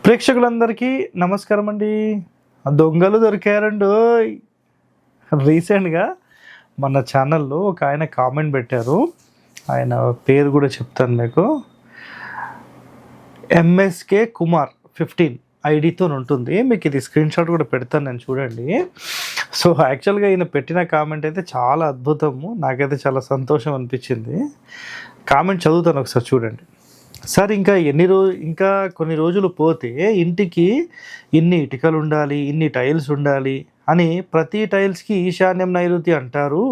ప్రేక్షకులందరికీ నమస్కారం అండి. దొంగలు దొరికారండి. రీసెంట్గా మన ఛానల్లో ఒక ఆయన కామెంట్ పెట్టారు. ఆయన పేరు కూడా చెప్తాను మీకు. ఎంఎస్కే కుమార్ 15 ఐడితో ఉంటుంది. మీకు ఇది స్క్రీన్ షాట్ కూడా పెడతాను నేను, చూడండి. సో యాక్చువల్గా ఈయన పెట్టిన కామెంట్ అయితే చాలా అద్భుతము. నాకైతే చాలా సంతోషం అనిపించింది. కామెంట్ చదువుతాను, ఒకసారి చూడండి. సార్, ఇంకా కొన్ని రోజులు పోతే ఇంటికి ఇన్ని ఇటుకలు ఉండాలి, ఇన్ని టైల్స్ ఉండాలి అని ప్రతి టైల్స్కి ఈశాన్యం నైరుతి అంటారు.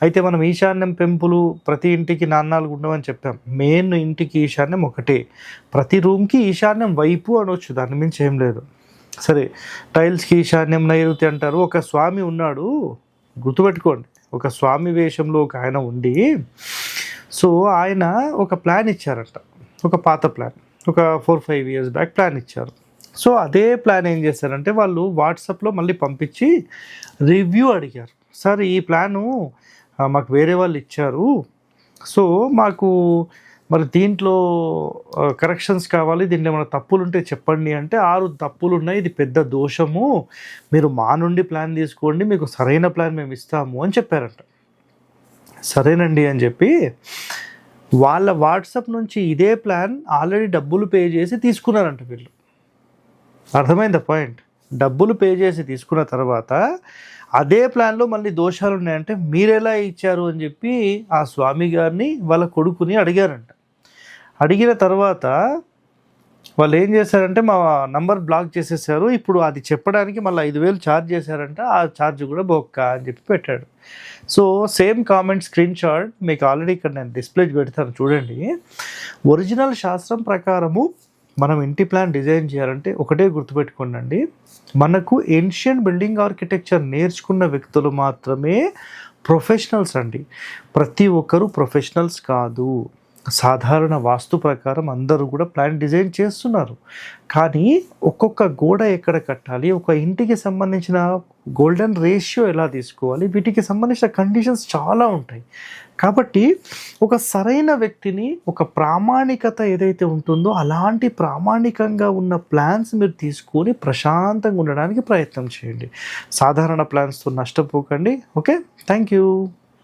అయితే మనం ఈశాన్యం పెంపులు ప్రతి ఇంటికి 4 ఉండవని చెప్పాం. మెయిన్ ఇంటికి ఈశాన్యం ఒకటే, ప్రతి రూమ్కి ఈశాన్యం వైపు అనొచ్చు, దాని మించి ఏం లేదు. సరే, టైల్స్కి ఈశాన్యం నైరుతి అంటారు. ఒక స్వామి ఉన్నాడు, గుర్తుపెట్టుకోండి. ఒక స్వామి వేషంలో ఒక ఆయన ఉండి, సో ఆయన ఒక ప్లాన్ ఇచ్చారంట. ఒక పాత ప్లాన్, ఒక 4-5 years బ్యాక్ ప్లాన్ ఇచ్చారు. సో అదే ప్లాన్ ఏం చేశారంటే వాళ్ళు వాట్సాప్లో మళ్ళీ పంపించి రివ్యూ అడిగారు. సార్, ఈ ప్లాను మాకు వేరే వాళ్ళు ఇచ్చారు, సో మాకు మరి దీంట్లో కరెక్షన్స్ కావాలి, దీంట్లో ఏమైనా తప్పులు ఉంటే చెప్పండి అంటే 6 తప్పులు ఉన్నాయి, ఇది పెద్ద దోషము, మీరు మా నుండి ప్లాన్ తీసుకోండి, మీకు సరైన ప్లాన్ మేము ఇస్తాము అని చెప్పారంట. సరేనండి అని చెప్పి వాళ్ళ వాట్సాప్ నుంచి ఇదే ప్లాన్ ఆల్రెడీ డబ్బులు పే చేసి తీసుకున్నారంట వీళ్ళు. అర్థమైందా పాయింట్? డబ్బులు పే చేసి తీసుకున్న తర్వాత అదే ప్లాన్లో మళ్ళీ దోషాలు ఉన్నాయంటే మీరెలా ఇచ్చారు అని చెప్పి ఆ స్వామి గారిని వాళ్ళ కొడుకుని అడిగారంట. అడిగిన తర్వాత వాళ్ళు ఏం చేశారంటే మా నంబర్ బ్లాక్ చేసేసారు, ఇప్పుడు అది చెప్పడానికి మళ్ళీ 5,000 ఛార్జ్ చేశారంట, ఆ ఛార్జ్ కూడా బొక్క అని చెప్పి పెట్టాడు. So same comment screen shot మీకు ఆల్రెడీ ఇక్కడ నేను డిస్ప్లే పెడతాను, చూడండి. ఒరిజినల్ శాస్త్రం ప్రకారము మనం ఇంటి ప్లాన్ డిజైన్ చేయాలంటే ఒకటే గుర్తుపెట్టుకోండి, మనకు ఏన్షియంట్ బిల్డింగ్ ఆర్కిటెక్చర్ నేర్చుకున్న వ్యక్తులు మాత్రమే ప్రొఫెషనల్స్ అండి. ప్రతి ఒక్కరూ ప్రొఫెషనల్స్ కాదు. సాధారణ వాస్తు ప్రకారం అందరూ కూడా ప్లాన్ డిజైన్ చేస్తున్నారు, కానీ ఒక్కొక్క గోడ ఎక్కడ కట్టాలి, ఒక ఇంటికి సంబంధించిన గోల్డెన్ రేషియో ఎలా తీసుకోవాలి, వీటికి సంబంధించిన కండిషన్స్ చాలా ఉంటాయి. కాబట్టి ఒక సరైన వ్యక్తిని, ఒక ప్రామాణికత ఏదైతే ఉంటుందో అలాంటి ప్రామాణికంగా ఉన్న ప్లాన్స్ మీరు తీసుకొని ప్రశాంతంగా ఉండడానికి ప్రయత్నం చేయండి. సాధారణ ప్లాన్స్తో నష్టపోకండి. Okay, thank you.